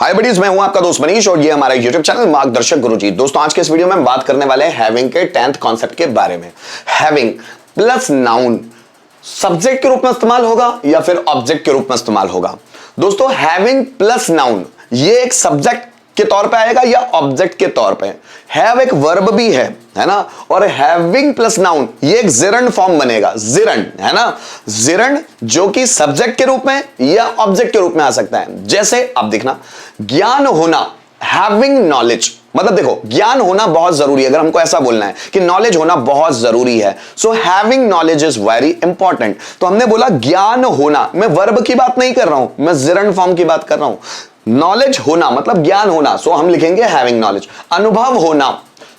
हाय buddies, मैं हूं आपका दोस्त मनीष और ये हमारा यूट्यूब चैनल मार्गदर्शक गुरुजी। दोस्तों आज के इस वीडियो में हम बात करने वाले हैं हैविंग के 10th कॉन्सेप्ट के बारे में। हैविंग प्लस नाउन सब्जेक्ट के रूप में इस्तेमाल होगा या फिर ऑब्जेक्ट के रूप में इस्तेमाल होगा। दोस्तों हैविंग प्लस नाउन ये एक सब्जेक्ट के तौर पे आएगा या ऑब्जेक्ट के तौर पे। हैव एक वर्ब भी है ना, और हैविंग प्लस नाउन ये एक जिरंड फॉर्म बनेगा। जिरंड है ना, जिरंड जो कि सब्जेक्ट के रूप में या ऑब्जेक्ट के रूप में आ सकता है। जैसे आप देखना, ज्ञान होना, हैविंग नॉलेज, मतलब देखो ज्ञान होना बहुत जरूरी है। अगर हमको ऐसा बोलना है कि नॉलेज होना बहुत जरूरी है, so having knowledge is very important. तो हमने बोला ज्ञान होना, मैं वर्ब की बात नहीं कर रहा हूं, मैं जिरंड फॉर्म की बात कर रहा हूं। नॉलेज होना मतलब ज्ञान होना, सो हम लिखेंगे हैविंग नॉलेज। अनुभव होना,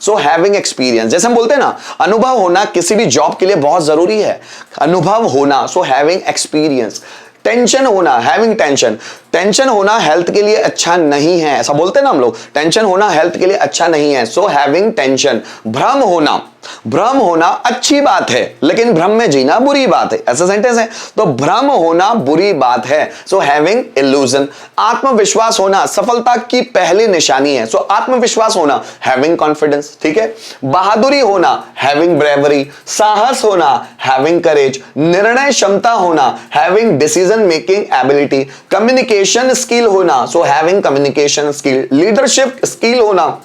सो हैविंग एक्सपीरियंस। जैसे हम बोलते हैं ना, अनुभव होना किसी भी जॉब के लिए बहुत जरूरी है। अनुभव होना, सो हैविंग एक्सपीरियंस। टेंशन होना, हैविंग टेंशन। टेंशन होना हेल्थ के लिए अच्छा नहीं है, ऐसा बोलते हैं ना हम लोग, टेंशन होना हेल्थ के लिए अच्छा नहीं है, सो हैविंग टेंशन। भ्रम होना, भ्रम होना अच्छी बात है लेकिन भ्रम में जीना बुरी बात है, ऐसा सेंटेंस है। तो भ्रम होना बुरी बात है, सो हैविंग इल्यूजन। आत्मविश्वास होना सफलता की पहली निशानी है, सो आत्मविश्वास होना हैविंग कॉन्फिडेंस। ठीक है। बहादुरी होना हैविंग ब्रेवरी। साहस होना हैविंग करेज। निर्णय क्षमता होना having decision making ability. Communication skill होना, so having communication skill. Leadership skill होना,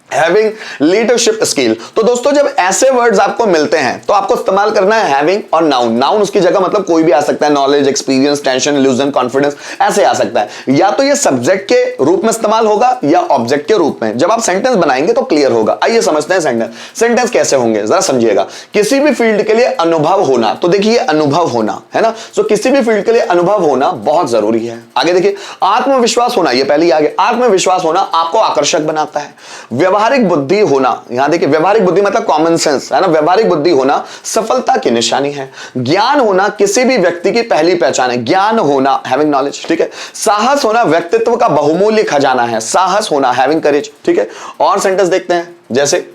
हैविंग लीडरशिप स्किल। तो दोस्तों जब ऐसे वर्ड्स आपको मिलते हैं तो आपको इस्तेमाल करना है हैविंग और नाउन। नाउन उसकी जगह मतलब कोई भी आ सकता है, knowledge, experience, tension, illusion, confidence, ऐसे आ सकता है। या तो ये सब्जेक्ट के रूप में इस्तेमाल होगा या ऑब्जेक्ट के रूप में। जब आप सेंटेंस बनाएंगे तो क्लियर होगा। आइए समझते हैं सेंटेंस। सेंटेंस कैसे होंगे जरा समझिएगा। किसी भी फील्ड के लिए अनुभव होना, तो देखिए अनुभव होना है ना, सो किसी भी फील्ड के लिए अनुभव होना बहुत जरूरी है। आगे देखिए, आत्मविश्वास होना, ये पहले आगे, आत्मविश्वास होना आपको आकर्षक बनाता है। व्यवहारिक बुद्धि होना, यहां देखिए व्यवहारिक बुद्धि मतलब कॉमन सेंस है ना, व्यवहारिक बुद्धि होना सफलता की निशानी है। ज्ञान होना किसी भी व्यक्ति की पहली पहचान है, ज्ञान होना हैविंग नॉलेज। ठीक है। साहस होना व्यक्तित्व का बहुमूल्य खजाना है, साहस होना हैविंग करेज। ठीक है। और सेंटेंस देखते हैं, जैसे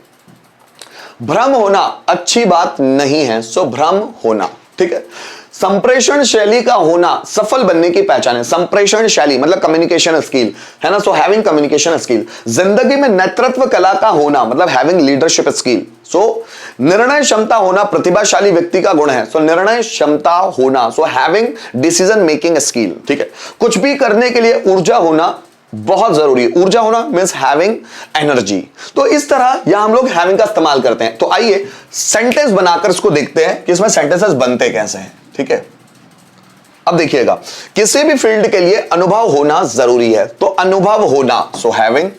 भ्रम होना अच्छी बात नहीं है, सो भ्रम होना। ठीक है। संप्रेषण शैली का होना सफल बनने की पहचान है। संप्रेषण शैली मतलब कम्युनिकेशन स्किल है ना, सो हैविंग कम्युनिकेशन स्किल। जिंदगी में नेतृत्व कला का होना मतलब हैविंग लीडरशिप स्किल। सो निर्णय क्षमता होना प्रतिभाशाली व्यक्ति का गुण है, सो निर्णय क्षमता होना, so having decision making skill. ठीक है। कुछ भी करने के लिए ऊर्जा होना बहुत जरूरी है। ऊर्जा होना मींस हैविंग एनर्जी। तो इस तरह यहां हम लोग हैविंग का इस्तेमाल करते हैं। तो आइए सेंटेंस बनाकर इसको देखते हैं कि इसमें सेंटेंसेस बनते कैसे हैं। ठीक है। अब देखिएगा, किसी भी फील्ड के लिए अनुभव होना जरूरी है, तो अनुभव होना, so having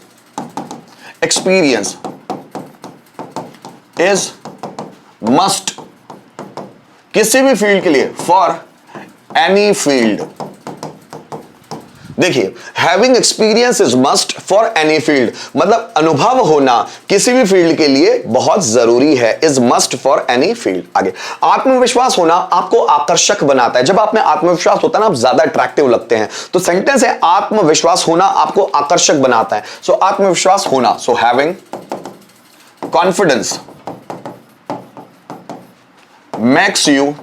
experience is must. किसी भी फील्ड के लिए, फॉर एनी फील्ड। देखिए, having experience is must for any field मतलब अनुभव होना किसी भी फील्ड के लिए बहुत जरूरी है, is must for any field. आगे, आत्मविश्वास होना आपको आकर्षक बनाता है। जब आप में आत्मविश्वास होता है ना, आप ज्यादा अट्रैक्टिव लगते हैं। तो सेंटेंस है आत्मविश्वास होना आपको आकर्षक बनाता है, सो आत्मविश्वास होना, so having confidence makes you,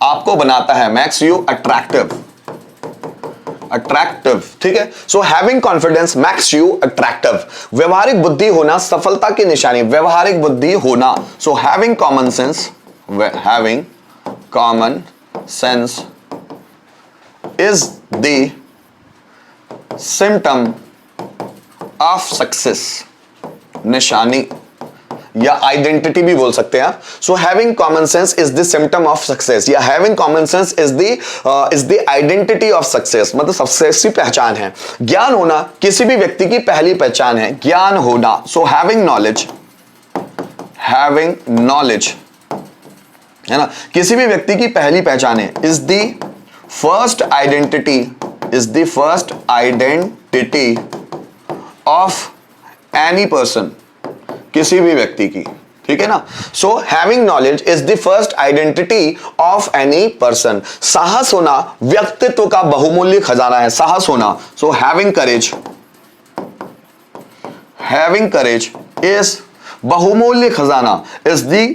आपको बनाता है, मेक्स यू अट्रैक्टिव। अट्रैक्टिव। ठीक है। So having confidence makes you attractive. व्यवहारिक बुद्धि होना सफलता की निशानी, व्यवहारिक बुद्धि होना, so having common sense, having common sense is the symptom of success. निशानी या आइडेंटिटी भी बोल सकते हैं आप। So having common sense is the symptom of success, या having common sense is the identity of success मतलब सक्सेस की पहचान है। ज्ञान होना किसी भी व्यक्ति की पहली पहचान है, ज्ञान होना, so having knowledge, having knowledge है ना, किसी भी व्यक्ति की पहली पहचान है, is the first identity, is the first identity of any person, किसी भी व्यक्ति की। ठीक है ना। So having knowledge is the first identity of any person. साहस होना व्यक्तित्व का बहुमूल्य खजाना है, साहस होना, so having courage, having courage is बहुमूल्य खजाना, इज द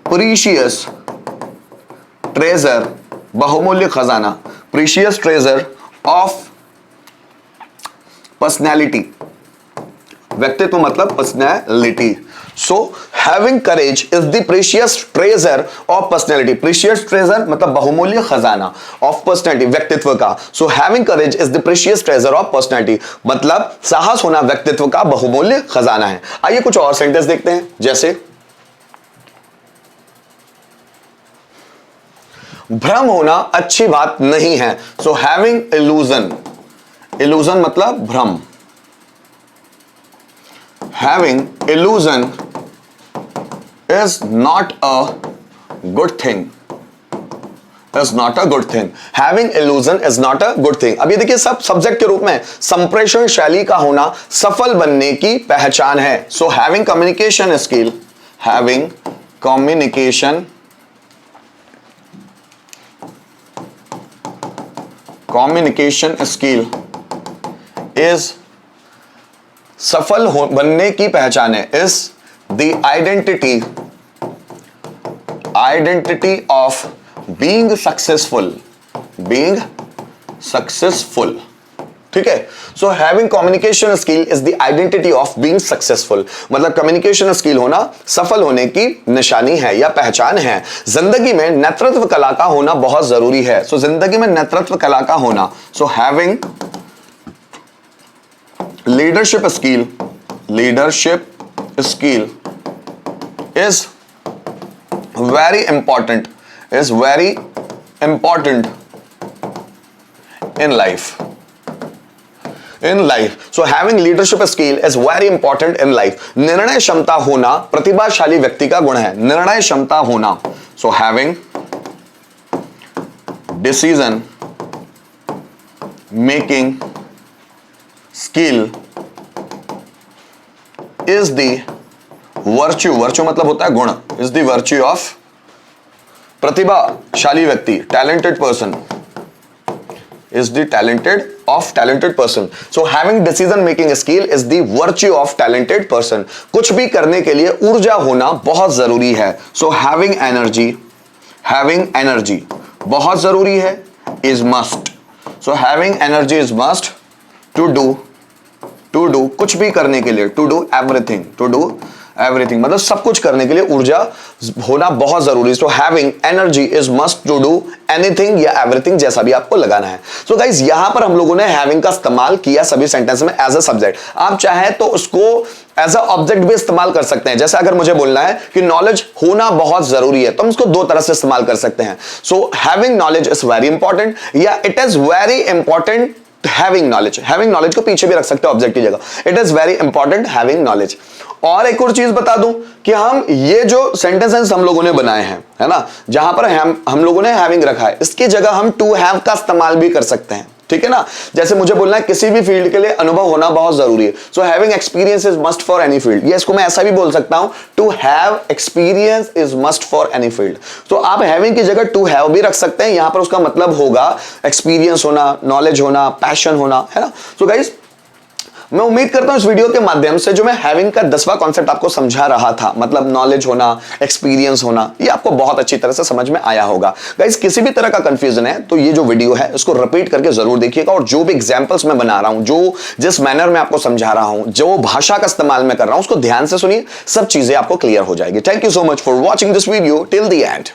प्रीशियस ट्रेजर, बहुमूल्य खजाना, प्रीशियस ट्रेजर ऑफ पर्सनैलिटी, व्यक्तित्व मतलब personality. So having courage is the precious treasure of personality. Precious treasure मतलब बहुमूल्य खजाना, ऑफ पर्सनैलिटी व्यक्तित्व का। So having courage is the precious treasure of personality, मतलब साहस होना व्यक्तित्व का बहुमूल्य खजाना है। आइए कुछ और सेंटेंस देखते हैं, जैसे भ्रम होना अच्छी बात नहीं है। सो हैविंग इल्यूजन, इल्यूजन मतलब भ्रम। Having illusion is not a good thing. Is not a good thing. Having illusion is not a good thing. अब ये देखिए सब सब्जेक्ट के रूप में, संप्रेषण शैली का होना सफल बनने की पहचान है। So having communication skill, having communication skill is सफल बनने की पहचान है। Is the identity of being successful, ठीक है। So having communication skill is the identity of being successful, मतलब कम्युनिकेशन स्किल होना सफल होने की निशानी है या पहचान है। जिंदगी में नेतृत्व कला का होना बहुत जरूरी है। सो जिंदगी में नेतृत्व कला का होना, so having leadership skill is very important in life. So having leadership skill is very important in life. निर्णय क्षमता होना प्रतिभाशाली व्यक्ति का गुण है, निर्णय क्षमता होना। So having decision making skill is the virtue मतलब होता है गुण, is the virtue of प्रतिभाशाली व्यक्ति, talented person, is the talented person. So having decision making skill is the virtue of talented person. कुछ भी करने के लिए ऊर्जा होना बहुत जरूरी है। So having energy बहुत जरूरी है, is must. So having energy is must to do कुछ भी करने के लिए, to do everything मतलब सब कुछ करने के लिए ऊर्जा होना बहुत जरूरी है। So having energy is must to do anything या everything, जैसा भी आपको लगाना है। So guys यहां पर हम लोगों ने having का इस्तेमाल किया सभी सेंटेंस में एज अ सब्जेक्ट। आप चाहे तो उसको एज अ ऑब्जेक्ट भी इस्तेमाल कर सकते हैं। जैसे अगर मुझे बोलना है कि नॉलेज होना बहुत जरूरी है, तो हम उसको दो तरह से इस्तेमाल कर सकते हैं। So having knowledge is very important या it is very important having knowledge को पीछे भी रख सकते हो ऑब्जेक्ट की जगह। It is very important having knowledge. और एक और चीज बता दूं कि हम ये जो सेंटेंसेस हम लोगों ने बनाए हैं, है ना, जहां पर हम लोगों ने हैविंग रखा है, इसकी जगह हम टू हैव का इस्तेमाल भी कर सकते हैं, ठीक है ना। जैसे मुझे बोलना है किसी भी फील्ड के लिए अनुभव होना बहुत जरूरी है। So having experience is must for any field. ये इसको मैं ऐसा भी बोल सकता हूं, to have experience is must for any field. तो आप हैविंग की जगह टू हैव भी रख सकते हैं, यहां पर उसका मतलब होगा एक्सपीरियंस होना, नॉलेज होना, पैशन होना, है ना। सो गाइस मैं उम्मीद करता हूं इस वीडियो के माध्यम से जो मैं हैविंग का 10वां कॉन्सेप्ट आपको समझा रहा था, मतलब नॉलेज होना, एक्सपीरियंस होना, ये आपको बहुत अच्छी तरह से समझ में आया होगा। गाइस किसी भी तरह का कंफ्यूजन है तो ये जो वीडियो है इसको रिपीट करके जरूर देखिएगा, और जो भी एग्जांपल्स मैं बना रहा हूं, जो जिस मैनर में आपको समझा रहा हूं, जो भाषा का इस्तेमाल मैं कर रहा हूं, उसको ध्यान से सुनिए, सब चीजें आपको क्लियर हो जाएगी। Thank you so much for watching this video till the end.